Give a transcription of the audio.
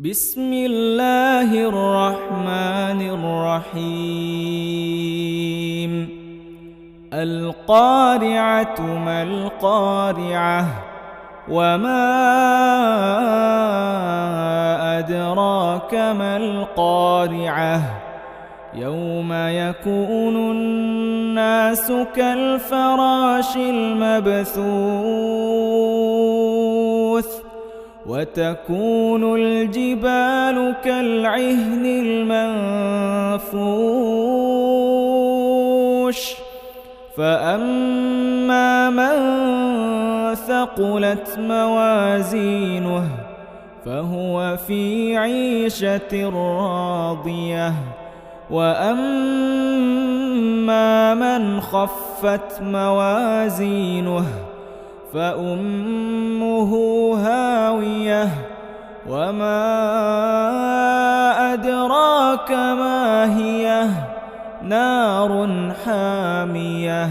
بسم الله الرحمن الرحيم القارعة ما القارعة وما أدراك ما القارعة يوم يكون الناس كالفراش المبثوث وتكون الجبال كالعهن المنفوش فأما من ثقلت موازينه فهو في عيشة راضية وأما من خفت موازينه فأمه هاوية وما أدراك ما هي نار حامية